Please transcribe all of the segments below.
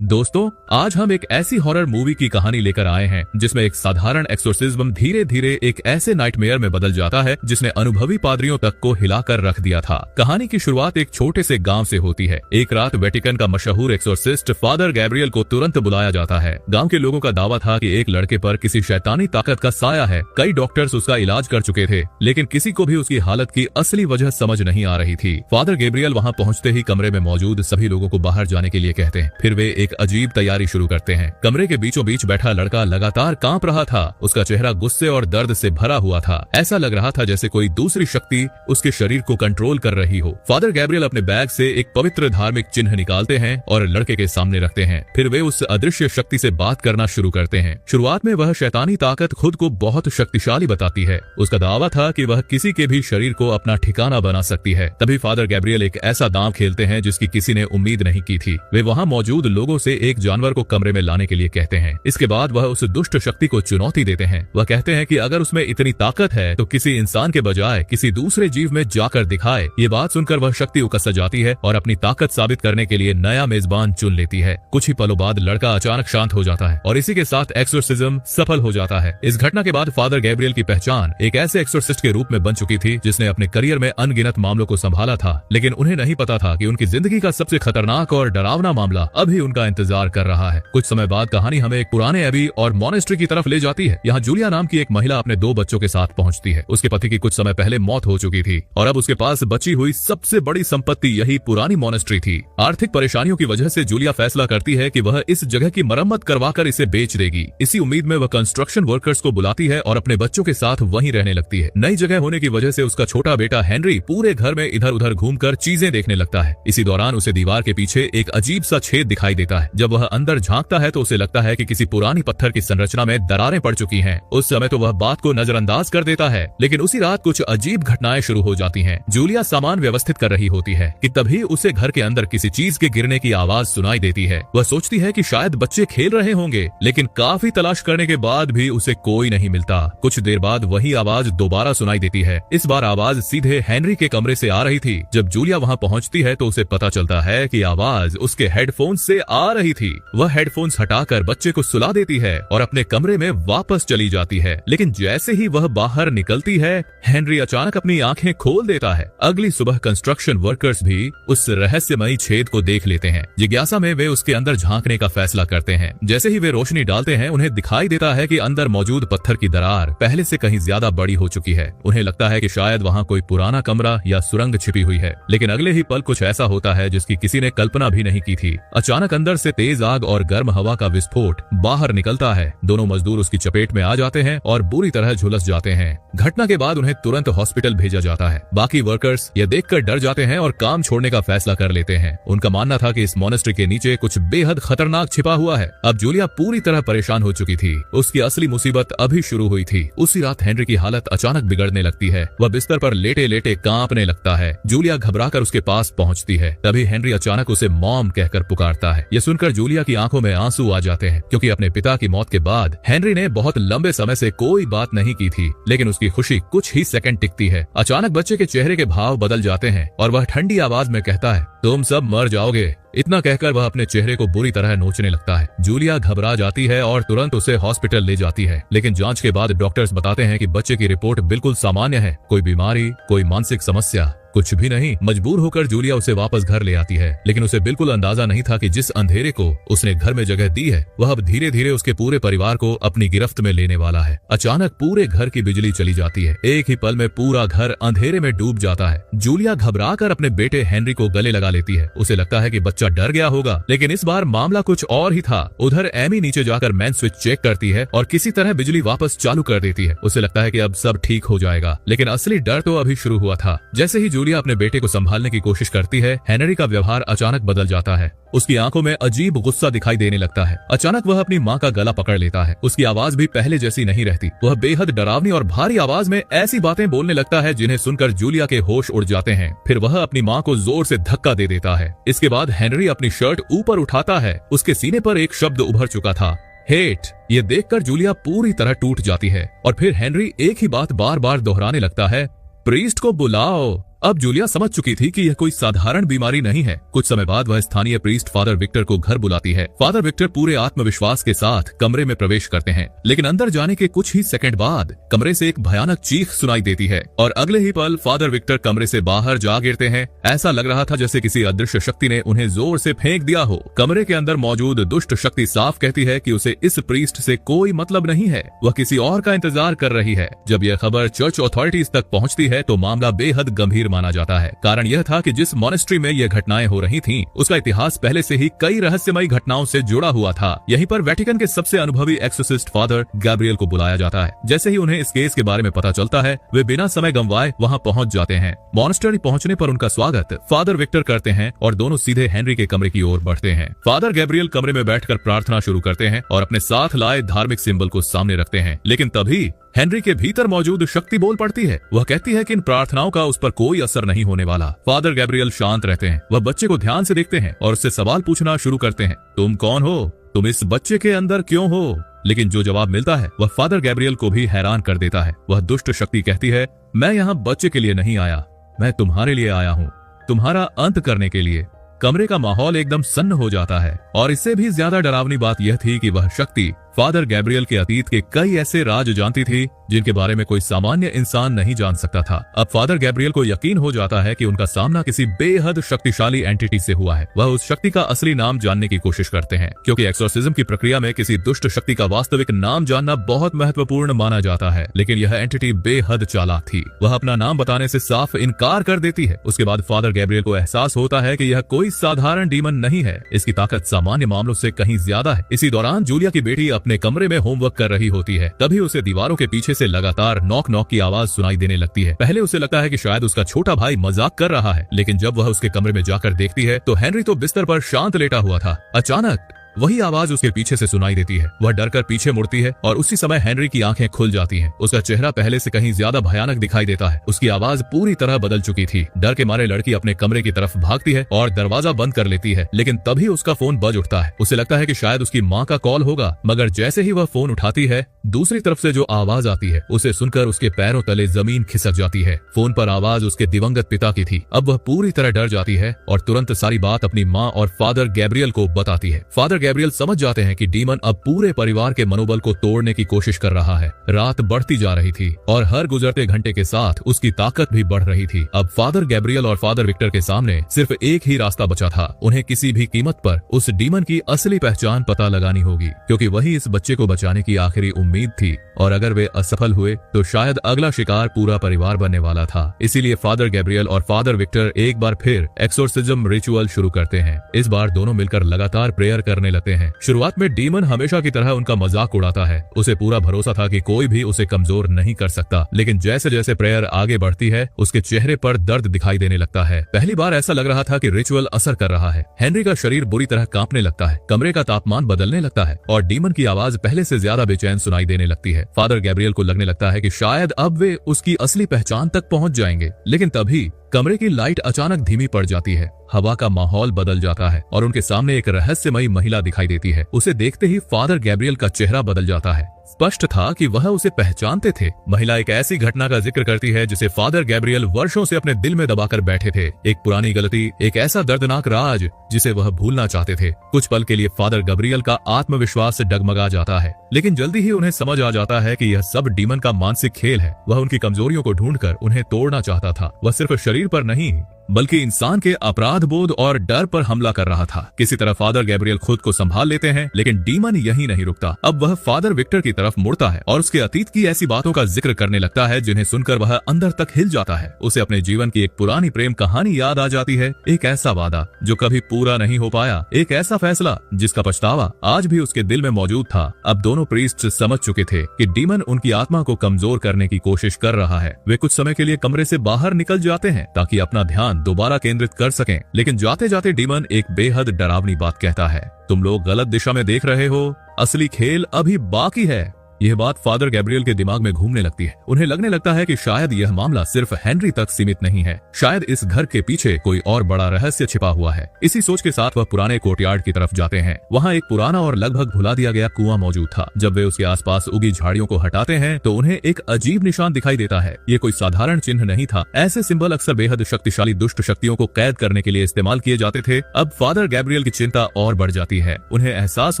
दोस्तों, आज हम एक ऐसी हॉरर मूवी की कहानी लेकर आए हैं जिसमें एक साधारण एक्सोर्सिज्म धीरे धीरे एक ऐसे नाइटमेयर में बदल जाता है जिसने अनुभवी पादरियों तक को हिलाकर रख दिया था। कहानी की शुरुआत एक छोटे से गांव से होती है। एक रात वेटिकन का मशहूर एक्सोर्सिस्ट फादर गैब्रियल को तुरंत बुलाया जाता है। गाँव के लोगों का दावा था कि एक लड़के पर किसी शैतानी ताकत का साया है। कई डॉक्टर्स उसका इलाज कर चुके थे, लेकिन किसी को भी उसकी हालत की असली वजह समझ नहीं आ रही थी। फादर गैब्रियल वहाँ पहुँचते ही कमरे में मौजूद सभी लोगों को बाहर जाने के लिए कहते हैं। फिर वे एक अजीब तैयारी शुरू करते हैं। कमरे के बीचों बीच बैठा लड़का लगातार कांप रहा था। उसका चेहरा गुस्से और दर्द से भरा हुआ था। ऐसा लग रहा था जैसे कोई दूसरी शक्ति उसके शरीर को कंट्रोल कर रही हो। फादर गैब्रियल अपने बैग से एक पवित्र धार्मिक चिन्ह निकालते हैं और लड़के के सामने रखते हैं। फिर वे उस अदृश्य शक्ति से बात करना शुरू करते हैं। शुरुआत में वह शैतानी ताकत खुद को बहुत शक्तिशाली बताती है। उसका दावा था कि वह किसी के भी शरीर को अपना ठिकाना बना सकती है। तभी फादर गैब्रियल एक ऐसा दांव खेलते हैं जिसकी किसी ने उम्मीद नहीं की थी। वे वहाँ मौजूद लोगों से एक जानवर को कमरे में लाने के लिए कहते हैं। इसके बाद वह उस दुष्ट शक्ति को चुनौती देते हैं। वह कहते हैं कि अगर उसमें इतनी ताकत है तो किसी इंसान के बजाय किसी दूसरे जीव में जाकर दिखाए। ये बात सुनकर वह शक्ति उकस जाती है और अपनी ताकत साबित करने के लिए नया मेजबान चुन लेती है। कुछ ही पलों बाद लड़का अचानक शांत हो जाता है और इसी के साथ एक्सोर्सिज्म सफल हो जाता है। इस घटना के बाद फादर गैब्रियल की पहचान एक ऐसे एक्सोर्सिस्ट के रूप में बन चुकी थी जिसने अपने करियर में अनगिनत मामलों को संभाला था, लेकिन उन्हें नहीं पता था कि उनकी जिंदगी का सबसे खतरनाक और डरावना मामला अभी उनका इंतजार कर रहा है। कुछ समय बाद कहानी हमें एक पुराने एबी और मॉनेस्ट्री की तरफ ले जाती है। यहाँ जूलिया नाम की एक महिला अपने 2 बच्चों के साथ पहुँचती है। उसके पति की कुछ समय पहले मौत हो चुकी थी और अब उसके पास बची हुई सबसे बड़ी संपत्ति यही पुरानी मॉनेस्ट्री थी। आर्थिक परेशानियों की वजह से जूलिया फैसला करती है कि वह इस जगह की मरम्मत करवाकर इसे बेच देगी। इसी उम्मीद में वह कंस्ट्रक्शन वर्कर्स को बुलाती है और अपने बच्चों के साथ वहीं रहने लगती है। नई जगह होने की वजह से उसका छोटा बेटा हेनरी पूरे घर में इधर उधर घूमकर चीजें देखने लगता है। इसी दौरान उसे दीवार के पीछे एक अजीब सा छेद दिखाई देता है। जब वह अंदर झांकता है तो उसे लगता है कि किसी पुरानी पत्थर की संरचना में दरारें पड़ चुकी हैं। उस समय तो वह बात को नजरअंदाज कर देता है, लेकिन उसी रात कुछ अजीब घटनाएं शुरू हो जाती हैं। जूलिया सामान व्यवस्थित कर रही होती है कि तभी उसे घर के अंदर किसी चीज के गिरने की आवाज सुनाई देती है। वह सोचती है कि शायद बच्चे खेल रहे होंगे, लेकिन काफी तलाश करने के बाद भी उसे कोई नहीं मिलता। कुछ देर बाद वही आवाज दोबारा सुनाई देती है। इस बार आवाज सीधे हेनरी के कमरे से आ रही थी। जब जूलिया वहाँ पहुँचती है तो उसे पता चलता है कि आवाज उसके हेडफोन से आ रही थी। वह हेडफोन्स हटाकर बच्चे को सुला देती है और अपने कमरे में वापस चली जाती है, लेकिन जैसे ही वह बाहर निकलती है हेनरी अचानक अपनी आंखें खोल देता है। अगली सुबह कंस्ट्रक्शन वर्कर्स भी उस रहस्यमयी छेद को देख लेते हैं। जिज्ञासा में वे उसके अंदर झांकने का फैसला करते हैं। जैसे ही वे रोशनी डालते हैं उन्हें दिखाई देता है कि अंदर मौजूद पत्थर की दरार पहले से कहीं ज्यादा बड़ी हो चुकी है। उन्हें लगता है कि शायद वहाँ कोई पुराना कमरा या सुरंग छिपी हुई है, लेकिन अगले ही पल कुछ ऐसा होता है जिसकी किसी ने कल्पना भी नहीं की थी। अचानक अंदर से तेज आग और गर्म हवा का विस्फोट बाहर निकलता है। दोनों मजदूर उसकी चपेट में आ जाते हैं और बुरी तरह झुलस जाते हैं। घटना के बाद उन्हें तुरंत हॉस्पिटल भेजा जाता है। बाकी वर्कर्स ये देखकर डर जाते हैं और काम छोड़ने का फैसला कर लेते हैं। उनका मानना था कि इस मॉनेस्ट्री के नीचे कुछ बेहद खतरनाक छिपा हुआ है। अब जूलिया पूरी तरह परेशान हो चुकी थी। उसकी असली मुसीबत अभी शुरू हुई थी। उसी रात हेनरी की हालत अचानक बिगड़ने लगती है। वह बिस्तर पर लेटे लेटे कांपने लगता है। जूलिया घबराकर उसके पास पहुंचती है। तभी हेनरी अचानक उसे मॉम कहकर पुकारता है। यह सुनकर जूलिया की आंखों में आंसू आ जाते हैं, क्योंकि अपने पिता की मौत के बाद हेनरी ने बहुत लंबे समय से कोई बात नहीं की थी, लेकिन उसकी खुशी कुछ ही सेकंड टिकती है। अचानक बच्चे के चेहरे के भाव बदल जाते हैं और वह ठंडी आवाज में कहता है, तुम सब मर जाओगे। इतना कहकर वह अपने चेहरे को बुरी तरह नोचने लगता है। जूलिया घबरा जाती है और तुरंत उसे हॉस्पिटल ले जाती है, लेकिन जांच के बाद डॉक्टर्स बताते हैं कि बच्चे की रिपोर्ट बिल्कुल सामान्य है। कोई बीमारी, कोई मानसिक समस्या, कुछ भी नहीं। मजबूर होकर जूलिया उसे वापस घर ले आती है, लेकिन उसे बिल्कुल अंदाजा नहीं था कि जिस अंधेरे को उसने घर में जगह दी है वह अब धीरे धीरे उसके पूरे परिवार को अपनी गिरफ्त में लेने वाला है। अचानक पूरे घर की बिजली चली जाती है। एक ही पल में पूरा घर अंधेरे में डूब जाता है। जूलिया घबराकर अपने बेटे हेनरी को गले लगा लेती है। उसे लगता है कि बच्चा डर गया होगा, लेकिन इस बार मामला कुछ और ही था। उधर एमी नीचे जाकर मेन स्विच चेक करती है और किसी तरह बिजली वापस चालू कर देती है। उसे लगता है कि अब सब ठीक हो जाएगा, लेकिन असली डर तो अभी शुरू हुआ था। जैसे ही जूलिया अपने बेटे को संभालने की कोशिश करती है, हेनरी का व्यवहार अचानक बदल जाता है। उसकी आंखों में अजीब गुस्सा दिखाई देने लगता है। अचानक वह अपनी माँ का गला पकड़ लेता है। उसकी आवाज भी पहले जैसी नहीं रहती। वह बेहद डरावनी और भारी आवाज में ऐसी बातें बोलने लगता है जिन्हें सुनकर जूलिया के होश उड़ जाते हैं। फिर वह अपनी माँ को जोर से धक्का दे देता है। इसके बाद हेनरी अपनी शर्ट ऊपर उठाता है। उसके सीने पर एक शब्द उभर चुका था, हेट। ये देखकर जूलिया पूरी तरह टूट जाती है और फिर हेनरी एक ही बात बार बार दोहराने लगता है, प्रीस्ट को बुलाओ। अब जूलिया समझ चुकी थी कि यह कोई साधारण बीमारी नहीं है। कुछ समय बाद वह स्थानीय प्रीस्ट फादर विक्टर को घर बुलाती है। फादर विक्टर पूरे आत्मविश्वास के साथ कमरे में प्रवेश करते हैं, लेकिन अंदर जाने के कुछ ही सेकंड बाद कमरे से एक भयानक चीख सुनाई देती है और अगले ही पल फादर विक्टर कमरे से बाहर जा गिरते हैं। ऐसा लग रहा था जैसे किसी अदृश्य शक्ति ने उन्हें जोर से फेंक दिया हो। कमरे के अंदर मौजूद दुष्ट शक्ति साफ कहती है कि उसे इस प्रीस्ट से कोई मतलब नहीं है, वह किसी और का इंतजार कर रही है। जब यह खबर चर्च अथॉरिटीज तक पहुंचती है तो मामला बेहद गंभीर माना जाता है। कारण यह था कि जिस मॉनेस्ट्री में यह घटनाएं हो रही थीं, उसका इतिहास पहले से ही कई रहस्यमयी घटनाओं से जुड़ा हुआ था। यहीं पर वेटिकन के सबसे अनुभवी एक्सोर्सिस्ट फादर गैब्रियल को बुलाया जाता है। जैसे ही उन्हें इस केस के बारे में पता चलता है, वे बिना समय गंवाए वहां पहुंच जाते हैं। मॉनेस्ट्री पहुंचने पर उनका स्वागत फादर विक्टर करते हैं और दोनों सीधे हेनरी के कमरे की ओर बढ़ते हैं। फादर गैब्रियल कमरे में बैठकर प्रार्थना शुरू करते हैं और अपने साथ लाए धार्मिक सिंबल को सामने रखते हैं, लेकिन तभी हेनरी के भीतर मौजूद शक्ति बोल पड़ती है। वह कहती है कि इन प्रार्थनाओं का उस पर कोई असर नहीं होने वाला। फादर गैब्रियल शांत रहते हैं। वह बच्चे को ध्यान से देखते हैं और उससे सवाल पूछना शुरू करते हैं, तुम कौन हो? तुम इस बच्चे के अंदर क्यों हो? लेकिन जो जवाब मिलता है वह फादर गैब्रियल को भी हैरान कर देता है। वह दुष्ट शक्ति कहती है, मैं यहाँ बच्चे के लिए नहीं आया, मैं तुम्हारे लिए आया हूँ, तुम्हारा अंत करने के लिए। कमरे का माहौल एकदम सन्न हो जाता है और इससे भी ज्यादा डरावनी बात यह थी कि वह शक्ति फादर गैब्रियल के अतीत के कई ऐसे राज जानती थी जिनके बारे में कोई सामान्य इंसान नहीं जान सकता था। अब फादर गैब्रियल को यकीन हो जाता है कि उनका सामना किसी बेहद शक्तिशाली एंटिटी से हुआ है। वह उस शक्ति का असली नाम जानने की कोशिश करते हैं, क्योंकि एक्सोर्सिज्म की प्रक्रिया में किसी दुष्ट शक्ति का वास्तविक नाम जानना बहुत महत्वपूर्ण माना जाता है। लेकिन यह एंटिटी बेहद चालाक थी। वह अपना नाम बताने से साफ इनकार कर देती है। उसके बाद फादर गैब्रियल को एहसास होता है कि यह कोई साधारण डीमन नहीं है, इसकी ताकत सामान्य मामलों से कहीं ज्यादा है। इसी दौरान जूलिया की बेटी अपने कमरे में होमवर्क कर रही होती है। तभी उसे दीवारों के पीछे से लगातार नॉक नॉक की आवाज सुनाई देने लगती है। पहले उसे लगता है कि शायद उसका छोटा भाई मजाक कर रहा है, लेकिन जब वह उसके कमरे में जाकर देखती है तो हेनरी तो बिस्तर पर शांत लेटा हुआ था। अचानक वही आवाज उसके पीछे से सुनाई देती है। वह डरकर पीछे मुड़ती है और उसी समय हेनरी की आंखें खुल जाती हैं। उसका चेहरा पहले से कहीं ज्यादा भयानक दिखाई देता है। उसकी आवाज पूरी तरह बदल चुकी थी। डर के मारे लड़की अपने कमरे की तरफ भागती है और दरवाजा बंद कर लेती है, लेकिन तभी उसका फोन बज उठता है। उसे लगता है कि शायद उसकी माँ का कॉल होगा, मगर जैसे ही वह फोन उठाती है, दूसरी तरफ से जो आवाज आती है उसे सुनकर उसके पैरों तले जमीन खिसक जाती है। फोन पर आवाज उसके दिवंगत पिता की थी। अब वह पूरी तरह डर जाती है और तुरंत सारी बात अपनी माँ और फादर गैब्रियल को बताती है। फादर गैब्रियल समझ जाते हैं कि डीमन अब पूरे परिवार के मनोबल को तोड़ने की कोशिश कर रहा है। रात बढ़ती जा रही थी और हर गुजरते घंटे के साथ उसकी ताकत भी बढ़ रही थी। अब फादर गैब्रियल और फादर विक्टर के सामने सिर्फ एक ही रास्ता बचा था। उन्हें किसी भी कीमत पर उस डीमन की असली पहचान पता लगानी होगी, क्योंकि वही इस बच्चे को बचाने की आखिरी उम्मीद थी। और अगर वे असफल हुए तो शायद अगला शिकार पूरा परिवार बनने वाला था। इसीलिए फादर गैब्रियल और फादर विक्टर एक बार फिर एक्सोर्सिज्म रिचुअल शुरू करते हैं। इस बार दोनों मिलकर लगातार प्रेयर करने लगते हैं। शुरुआत में डीमन हमेशा की तरह उनका मजाक उड़ाता है। उसे पूरा भरोसा था कि कोई भी उसे कमजोर नहीं कर सकता, लेकिन जैसे जैसे प्रेयर आगे बढ़ती है उसके चेहरे पर दर्द दिखाई देने लगता है। पहली बार ऐसा लग रहा था कि रिचुअल असर कर रहा है। हेनरी का शरीर बुरी तरह कांपने लगता है, कमरे का तापमान बदलने लगता है और डीमन की आवाज पहले से ज्यादा बेचैन सुनाई देने लगती है। फादर गैब्रियल को लगने लगता है कि शायद अब वे उसकी असली पहचान तक पहुंच जाएंगे, लेकिन तभी कमरे की लाइट अचानक धीमी पड़ जाती है। हवा का माहौल बदल जाता है और उनके सामने एक रहस्यमयी महिला दिखाई देती है। उसे देखते ही फादर गैब्रियल का चेहरा बदल जाता है। स्पष्ट था कि वह उसे पहचानते थे। महिला एक ऐसी घटना का जिक्र करती है जिसे फादर गैब्रियल वर्षों से अपने दिल में दबाकर बैठे थे। एक पुरानी गलती, एक ऐसा दर्दनाक राज जिसे वह भूलना चाहते थे। कुछ पल के लिए फादर गैब्रियल का आत्मविश्वास डगमगा जाता है, लेकिन जल्दी ही उन्हें समझ आ जाता है कि यह सब डीमन का मानसिक खेल है। वह उनकी कमजोरियों को ढूंढकर उन्हें तोड़ना चाहता था। वह सिर्फ शरीर पर नहीं बल्कि इंसान के अपराध बोध और डर पर हमला कर रहा था। किसी तरह फादर गैब्रियल खुद को संभाल लेते हैं, लेकिन डीमन यहीं नहीं रुकता। अब वह फादर विक्टर की तरफ मुड़ता है और उसके अतीत की ऐसी बातों का जिक्र करने लगता है जिन्हें सुनकर वह अंदर तक हिल जाता है। उसे अपने जीवन की एक पुरानी प्रेम कहानी याद आ जाती है। एक ऐसा वादा जो कभी पूरा नहीं हो पाया, एक ऐसा फैसला जिसका पछतावा आज भी उसके दिल में मौजूद था। अब दोनों प्रीस्ट समझ चुके थे कि डीमन उनकी आत्मा को कमजोर करने की कोशिश कर रहा है। वे कुछ समय के लिए कमरे से बाहर निकल जाते हैं ताकि अपना ध्यान दोबारा केंद्रित कर सकें, लेकिन जाते जाते डीमन एक बेहद डरावनी बात कहता है, तुम लोग गलत दिशा में देख रहे हो, असली खेल अभी बाकी है। यह बात फादर गैब्रियल के दिमाग में घूमने लगती है। उन्हें लगने लगता है कि शायद यह मामला सिर्फ हेनरी तक सीमित नहीं है, शायद इस घर के पीछे कोई और बड़ा रहस्य छिपा हुआ है। इसी सोच के साथ वह पुराने कोर्टयार्ड की तरफ जाते हैं। वहाँ एक पुराना और लगभग भुला दिया गया कुआं मौजूद था। जब वे उसके आसपास उगी झाड़ियों को हटाते हैं तो उन्हें एक अजीब निशान दिखाई देता है। ये कोई साधारण चिन्ह नहीं था। ऐसे सिंबल अक्सर बेहद शक्तिशाली दुष्ट शक्तियों को कैद करने के लिए इस्तेमाल किए जाते थे। अब फादर गैब्रियल की चिंता और बढ़ जाती है। उन्हें एहसास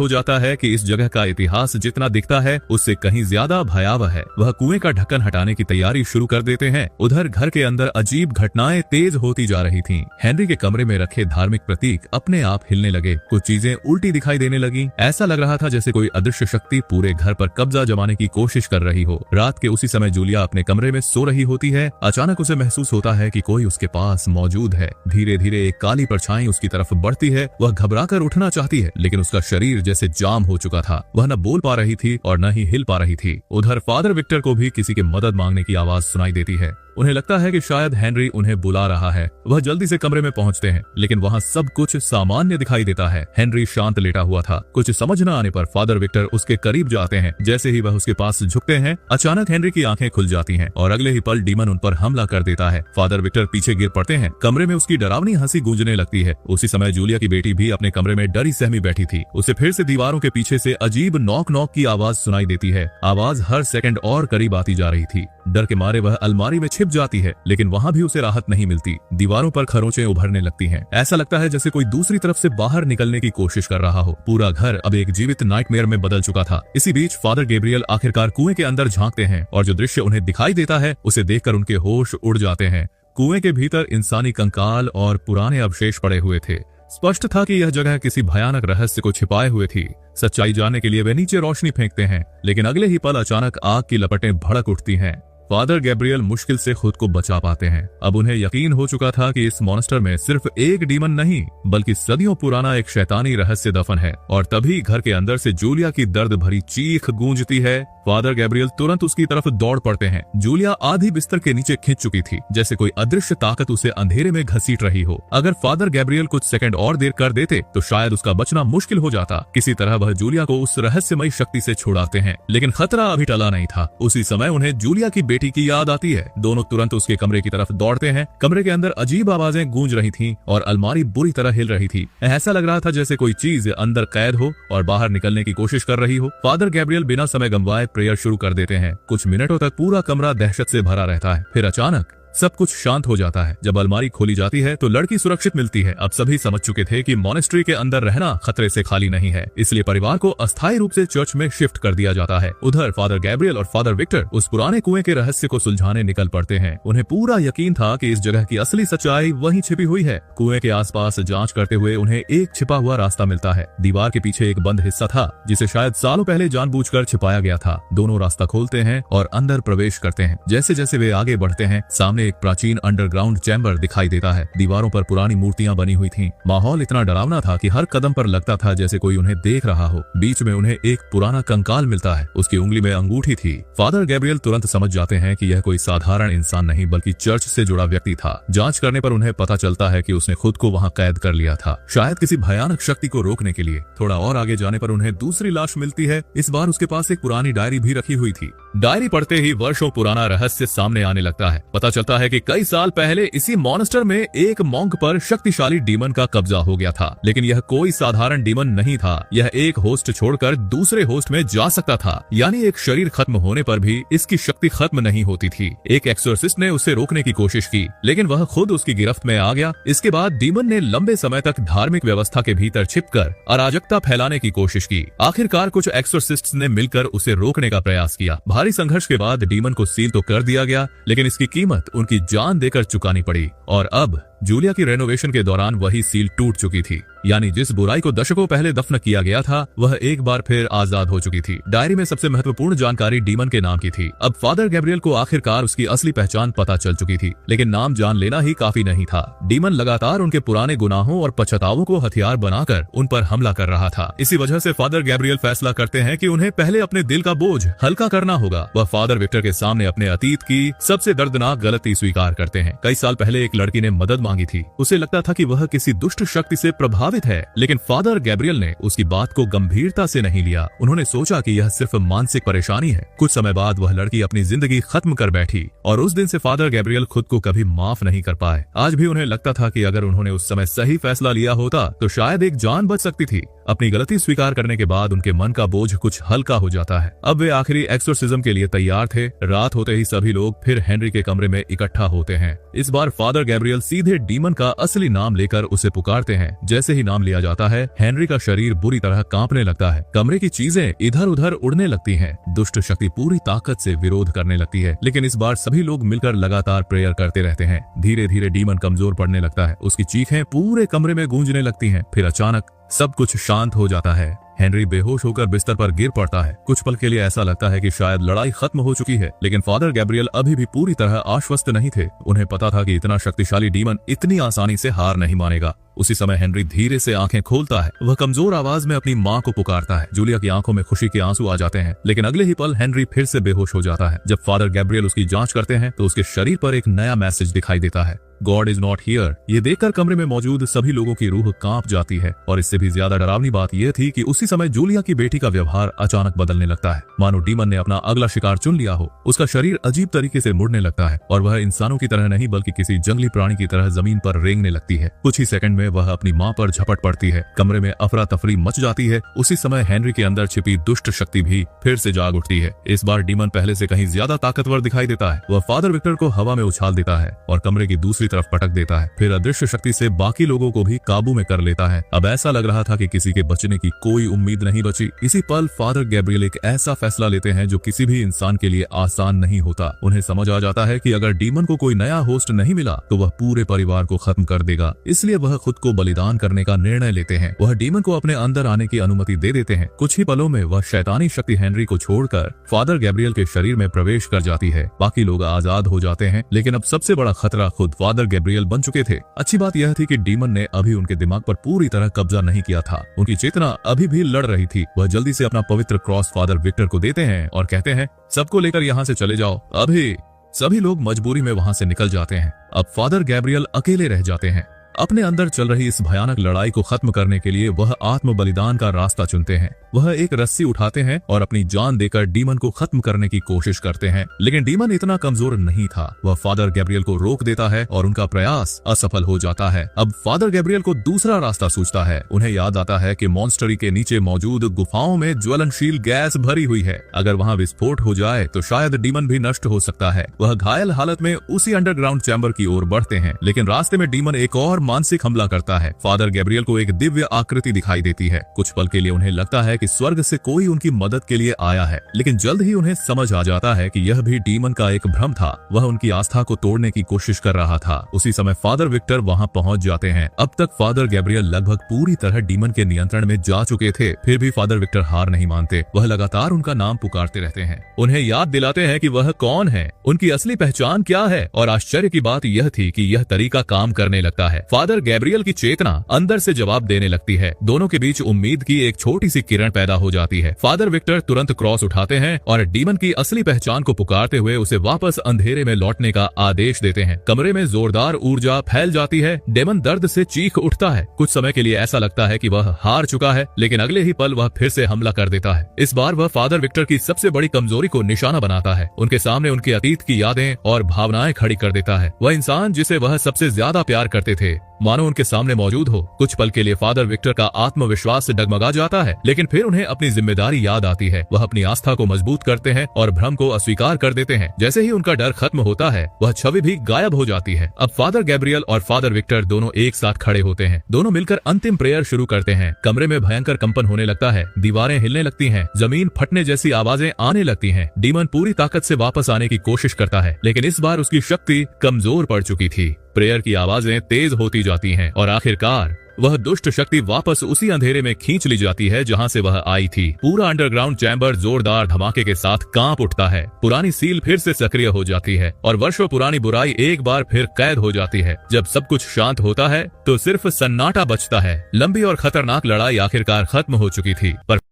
हो जाता है कि इस जगह का इतिहास जितना दिखता है उससे कहीं ज्यादा भयावह है। वह कुएं का ढक्कन हटाने की तैयारी शुरू कर देते हैं। उधर घर के अंदर अजीब घटनाएं तेज होती जा रही थीं। हेनरी के कमरे में रखे धार्मिक प्रतीक अपने आप हिलने लगे। कुछ चीजें उल्टी दिखाई देने लगी। ऐसा लग रहा था जैसे कोई अदृश्य शक्ति पूरे घर पर कब्जा जमाने की कोशिश कर रही हो। रात के उसी समय जूलिया अपने कमरे में सो रही होती है। अचानक उसे महसूस होता है कि कोई उसके पास मौजूद है। धीरे धीरे एक काली परछाई उसकी तरफ बढ़ती है। वह घबराकर उठना चाहती है लेकिन उसका शरीर जैसे जाम हो चुका था। वह न बोल पा रही थी और न ही हिल पा रही थी। उधर फादर विक्टर को भी किसी की मदद मांगने की आवाज सुनाई देती है। उन्हें लगता है कि शायद हेनरी उन्हें बुला रहा है। वह जल्दी से कमरे में पहुंचते हैं लेकिन वहां सब कुछ सामान्य दिखाई देता है। हेनरी शांत लेटा हुआ था। कुछ समझ न आने पर फादर विक्टर उसके करीब जाते हैं। जैसे ही वह उसके पास झुकते हैं अचानक हेनरी की आंखें खुल जाती हैं और अगले ही पल डीमन उन पर हमला कर देता है। फादर विक्टर पीछे गिर पड़ते हैं। कमरे में उसकी डरावनी हंसी गूंजने लगती है। उसी समय जूलिया की बेटी भी अपने कमरे में डरी सहमी बैठी थी। उसे फिर से दीवारों के पीछे से अजीब नॉक नॉक की आवाज सुनाई देती है। आवाज हर सेकंड और करीब आती जा रही थी। डर के मारे वह अलमारी में छिप जाती है लेकिन वहां भी उसे राहत नहीं मिलती। दीवारों पर खरोंचें उभरने लगती हैं। ऐसा लगता है जैसे कोई दूसरी तरफ से बाहर निकलने की कोशिश कर रहा हो। पूरा घर अब एक जीवित नाइटमेयर में बदल चुका था। इसी बीच फादर गैब्रियल आखिरकार कुएं के अंदर झांकते हैं और जो दृश्य उन्हें दिखाई देता है उसे देखकर उनके होश उड़ जाते हैं। कुएं के भीतर इंसानी कंकाल और पुराने अवशेष पड़े हुए थे। स्पष्ट था कि यह जगह किसी भयानक रहस्य को छिपाए हुए थी। सच्चाई जानने के लिए वे नीचे रोशनी फेंकते हैं लेकिन अगले ही पल अचानक आग की लपटें भड़क उठती हैं। फादर गैब्रियल मुश्किल से खुद को बचा पाते हैं। अब उन्हें यकीन हो चुका था कि इस मॉन्स्टर में सिर्फ एक डीमन नहीं बल्कि सदियों पुराना एक शैतानी रहस्य दफन है। और तभी घर के अंदर से जूलिया की दर्द भरी चीख गूंजती है। फादर गैब्रियल तुरंत उसकी तरफ दौड़ पड़ते हैं। जूलिया आधी बिस्तर के नीचे खिंच चुकी थी, जैसे कोई अदृश्य ताकत उसे अंधेरे में घसीट रही हो। अगर फादर गैब्रियल कुछ सेकंड और देर कर देते तो शायद उसका बचना मुश्किल हो जाता। किसी तरह वह जूलिया को उस रहस्यमयी शक्ति से छुड़ाते हैं लेकिन खतरा अभी टला नहीं था। उसी समय उन्हें जूलिया की बेटी की याद आती है। दोनों तुरंत उसके कमरे की तरफ दौड़ते हैं। कमरे के अंदर अजीब आवाजें गूंज रही थीं और अलमारी बुरी तरह हिल रही थी। ऐसा लग रहा था जैसे कोई चीज अंदर कैद हो और बाहर निकलने की कोशिश कर रही हो। फादर गैब्रियल बिना समय गंवाए प्रेयर शुरू कर देते हैं। कुछ मिनटों तक पूरा कमरा दहशत से भरा रहता है। फिर अचानक सब कुछ शांत हो जाता है। जब अलमारी खोली जाती है तो लड़की सुरक्षित मिलती है। अब सभी समझ चुके थे कि मॉनेस्ट्री के अंदर रहना खतरे से खाली नहीं है, इसलिए परिवार को अस्थायी रूप से चर्च में शिफ्ट कर दिया जाता है। उधर फादर गैब्रियल और फादर विक्टर उस पुराने कुएं के रहस्य को सुलझाने निकल पड़ते हैं। उन्हें पूरा यकीन था कि इस जगह की असली सच्चाई वहीं छिपी हुई है। कुएं के आसपास जांच करते हुए उन्हें एक छिपा हुआ रास्ता मिलता है। दीवार के पीछे एक बंद हिस्सा था जिसे शायद सालों पहले जानबूझकर छिपाया गया था। दोनों रास्ता खोलते हैं और अंदर प्रवेश करते हैं। जैसे जैसे वे आगे बढ़ते हैं सामने एक प्राचीन अंडरग्राउंड चैम्बर दिखाई देता है। दीवारों पर पुरानी मूर्तियां बनी हुई थीं। माहौल इतना डरावना था कि हर कदम पर लगता था जैसे कोई उन्हें देख रहा हो। बीच में उन्हें एक पुराना कंकाल मिलता है। उसकी उंगली में अंगूठी थी। फादर गैब्रियल तुरंत समझ जाते हैं कि यह कोई साधारण इंसान नहीं बल्कि चर्च से जुड़ा व्यक्ति था। जांच करने पर उन्हें पता चलता है कि उसने खुद को वहां कैद कर लिया था, शायद किसी भयानक शक्ति को रोकने के लिए। थोड़ा और आगे जाने पर उन्हें दूसरी लाश मिलती है। इस बार उसके पास एक पुरानी डायरी भी रखी हुई थी। डायरी पढ़ते ही वर्षों पुराना रहस्य सामने आने लगता है। पता चलता है कि कई साल पहले इसी मॉन्स्टर में एक मॉन्क पर शक्तिशाली डीमन का कब्जा हो गया था। लेकिन यह कोई साधारण डीमन नहीं था। यह एक होस्ट छोड़कर दूसरे होस्ट में जा सकता था, यानी एक शरीर खत्म होने पर भी इसकी शक्ति खत्म नहीं होती थी। एक एक्सोर्सिस्ट ने उसे रोकने की कोशिश की लेकिन वह खुद उसकी गिरफ्त में आ गया। इसके बाद डीमन ने लंबे समय तक धार्मिक व्यवस्था के भीतर छिपकर अराजकता फैलाने की कोशिश की। आखिरकार कुछ एक्सोर्सिस्ट्स ने मिलकर उसे रोकने का प्रयास किया। भारी संघर्ष के बाद डीमन को सील तो कर दिया गया लेकिन इसकी कीमत उनकी जान देकर चुकानी पड़ी। और अब जूलिया की रेनोवेशन के दौरान वही सील टूट चुकी थी, यानी जिस बुराई को दशकों पहले दफन किया गया था वह एक बार फिर आजाद हो चुकी थी। डायरी में सबसे महत्वपूर्ण जानकारी डीमन के नाम की थी। अब फादर गैब्रियल को आखिरकार उसकी असली पहचान पता चल चुकी थी, लेकिन नाम जान लेना ही काफी नहीं था। डीमन लगातार उनके पुराने गुनाहों और पछतावों को हथियार बनाकर उन पर हमला कर रहा था। इसी वजह से फादर गैब्रियल फैसला करते हैं कि उन्हें पहले अपने दिल का बोझ हल्का करना होगा। वह फादर विक्टर के सामने अपने अतीत की सबसे दर्दनाक गलती स्वीकार करते हैं। कई साल पहले एक लड़की ने मदद मांगी थी। उसे लगता था कि वह किसी दुष्ट शक्ति से प्रभावित है, लेकिन फादर गैब्रियल ने उसकी बात को गंभीरता से नहीं लिया। उन्होंने सोचा कि यह सिर्फ मानसिक परेशानी है। कुछ समय बाद वह लड़की अपनी जिंदगी खत्म कर बैठी और उस दिन से फादर गैब्रियल खुद को कभी माफ नहीं कर पाए। आज भी उन्हें लगता था कि अगर उन्होंने उस समय सही फैसला लिया होता तो शायद एक जान बच सकती थी। अपनी गलती स्वीकार करने के बाद उनके मन का बोझ कुछ हल्का हो जाता है। अब वे आखिरी एक्सोर्सिज्म के लिए तैयार थे। रात होते ही सभी लोग फिर हेनरी के कमरे में इकट्ठा होते हैं। इस बार फादर गैब्रियल सीधे डीमन का असली नाम लेकर उसे पुकारते हैं। जैसे ही नाम लिया जाता है, हेनरी का शरीर बुरी तरह कांपने लगता है। कमरे की चीजें इधर उधर उड़ने लगती हैं। दुष्ट शक्ति पूरी ताकत से विरोध करने लगती है, लेकिन इस बार सभी लोग मिलकर लगातार प्रेयर करते रहते हैं। धीरे धीरे डीमन कमजोर पड़ने लगता है। उसकी चीखें पूरे कमरे में गूंजने लगती हैं। फिर अचानक सब कुछ शांत हो जाता है। हेनरी बेहोश होकर बिस्तर पर गिर पड़ता है। कुछ पल के लिए ऐसा लगता है कि शायद लड़ाई खत्म हो चुकी है, लेकिन फादर गैब्रियल अभी भी पूरी तरह आश्वस्त नहीं थे। उन्हें पता था कि इतना शक्तिशाली डीमन इतनी आसानी से हार नहीं मानेगा। उसी समय हेनरी धीरे से आंखें खोलता है। वह कमजोर आवाज में अपनी माँ को पुकारता है। जूलिया की आंखों में खुशी के आंसू आ जाते हैं, लेकिन अगले ही पल हेनरी फिर से बेहोश हो जाता है। जब फादर गैब्रियल उसकी जांच करते हैं तो उसके शरीर पर एक नया मैसेज दिखाई देता है, गॉड इज नॉट हियर। ये देखकर कमरे में मौजूद सभी लोगों की रूह कांप जाती है। और इससे भी ज्यादा डरावनी बात यह थी कि उसी समय जूलिया की बेटी का व्यवहार अचानक बदलने लगता है, मानो डीमन ने अपना अगला शिकार चुन लिया हो। उसका शरीर अजीब तरीके से मुड़ने लगता है और वह इंसानों की तरह नहीं बल्कि किसी जंगली प्राणी की तरह जमीन पर रेंगने लगती है। कुछ ही सेकंड में वह अपनी माँ पर झपट पड़ती है। कमरे में अफरा तफरी मच जाती है। उसी समय हेनरी के अंदर छिपी दुष्ट शक्ति भी फिर से जाग उठती है। इस बार डीमन पहले से कहीं ज्यादा ताकतवर दिखाई देता है। वह फादर विक्टर को हवा में उछाल देता है और कमरे की दूसरी तरफ पटक देता है। फिर अदृश्य शक्ति से बाकी लोगों को भी काबू में कर लेता है। अब ऐसा लग रहा था कि किसी के बचने की कोई उम्मीद नहीं बची। इसी पल फादर गैब्रियल एक ऐसा फैसला लेते हैं जो किसी भी इंसान के लिए आसान नहीं होता। उन्हें समझ आ जाता है कि अगर डीमन को कोई नया होस्ट नहीं मिला तो वह पूरे परिवार को खत्म कर देगा। इसलिए वह खुद को बलिदान करने का निर्णय लेते हैं। वह डीमन को अपने अंदर आने की अनुमति दे देते हैं। कुछ ही पलों में वह शैतानी शक्ति हेनरी को छोड़कर फादर गैब्रियल के शरीर में प्रवेश कर जाती है। बाकी लोग आजाद हो जाते हैं, लेकिन अब सबसे बड़ा खतरा खुद फादर गैब्रियल बन चुके थे। अच्छी बात यह थी कि डीमन ने अभी उनके दिमाग पर पूरी तरह कब्जा नहीं किया था। उनकी चेतना अभी भी लड़ रही थी। वह जल्दी से अपना पवित्र क्रॉस फादर विक्टर को देते हैं और कहते हैं, सबको लेकर यहाँ से चले जाओ अभी। सभी लोग मजबूरी में वहाँ से निकल जाते हैं। अब फादर गैब्रियल अकेले रह जाते हैं। अपने अंदर चल रही इस भयानक लड़ाई को खत्म करने के लिए वह आत्म बलिदान का रास्ता चुनते हैं। वह एक रस्सी उठाते हैं और अपनी जान देकर डीमन को खत्म करने की कोशिश करते हैं, लेकिन डीमन इतना कमजोर नहीं था। वह फादर गैब्रियल को रोक देता है और उनका प्रयास असफल हो जाता है। अब फादर गैब्रियल को दूसरा रास्ता सूझता है। उन्हें याद आता है कि मॉन्स्टरी के नीचे मौजूद गुफाओं में ज्वलनशील गैस भरी हुई है। अगर वहाँ विस्फोट हो जाए तो शायद डीमन भी नष्ट हो सकता है। वह घायल हालत में उसी अंडरग्राउंड चैम्बर की ओर बढ़ते हैं, लेकिन रास्ते में डीमन एक और मानसिक हमला करता है। फादर गैब्रियल को एक दिव्य आकृति दिखाई देती है। कुछ पल के लिए उन्हें लगता है कि स्वर्ग से कोई उनकी मदद के लिए आया है, लेकिन जल्द ही उन्हें समझ आ जाता है कि यह भी डीमन का एक भ्रम था। वह उनकी आस्था को तोड़ने की कोशिश कर रहा था। उसी समय फादर विक्टर वहां पहुंच जाते हैं। अब तक फादर गैब्रियल लगभग पूरी तरह डीमन के नियंत्रण में जा चुके थे, फिर भी फादर विक्टर हार नहीं मानते। वह लगातार उनका नाम पुकारते रहते हैं, उन्हें याद दिलाते हैं कि वह कौन है, उनकी असली पहचान क्या है। और आश्चर्य की बात यह थी कि यह तरीका काम करने लगता है। फादर गैब्रियल की चेतना अंदर से जवाब देने लगती है। दोनों के बीच उम्मीद की एक छोटी सी किरण पैदा हो जाती है। फादर विक्टर तुरंत क्रॉस उठाते हैं और डीमन की असली पहचान को पुकारते हुए उसे वापस अंधेरे में लौटने का आदेश देते हैं। कमरे में जोरदार ऊर्जा फैल जाती है। डेमन दर्द से चीख उठता है। कुछ समय के लिए ऐसा लगता है कि वह हार चुका है, लेकिन अगले ही पल वह फिर से हमला कर देता है। इस बार वह फादर विक्टर की सबसे बड़ी कमजोरी को निशाना बनाता है। उनके सामने उनके अतीत की यादें और भावनाएं खड़ी कर देता है। वह इंसान जिसे वह सबसे ज्यादा प्यार करते थे मानो उनके सामने मौजूद हो। कुछ पल के लिए फादर विक्टर का आत्मविश्वास से डगमगा जाता है, लेकिन फिर उन्हें अपनी जिम्मेदारी याद आती है। वह अपनी आस्था को मजबूत करते हैं और भ्रम को अस्वीकार कर देते हैं। जैसे ही उनका डर खत्म होता है, वह छवि भी गायब हो जाती है। अब फादर गैब्रियल और फादर विक्टर दोनों एक साथ खड़े होते हैं। दोनों मिलकर अंतिम प्रेयर शुरू करते हैं। कमरे में भयंकर कंपन होने लगता है। दीवारें हिलने लगती हैं, जमीन फटने जैसी आवाजें आने लगती हैं। डीमन पूरी ताकत से वापस आने की कोशिश करता है, लेकिन इस बार उसकी शक्ति कमजोर पड़ चुकी थी। प्रेयर की आवाजें तेज होती जाती हैं और आखिरकार वह दुष्ट शक्ति वापस उसी अंधेरे में खींच ली जाती है जहां से वह आई थी। पूरा अंडरग्राउंड चैम्बर जोरदार धमाके के साथ कांप उठता है। पुरानी सील फिर से सक्रिय हो जाती है और वर्षों पुरानी बुराई एक बार फिर कैद हो जाती है। जब सब कुछ शांत होता है तो सिर्फ सन्नाटा बचता है। लंबी और खतरनाक लड़ाई आखिरकार खत्म हो चुकी थी, पर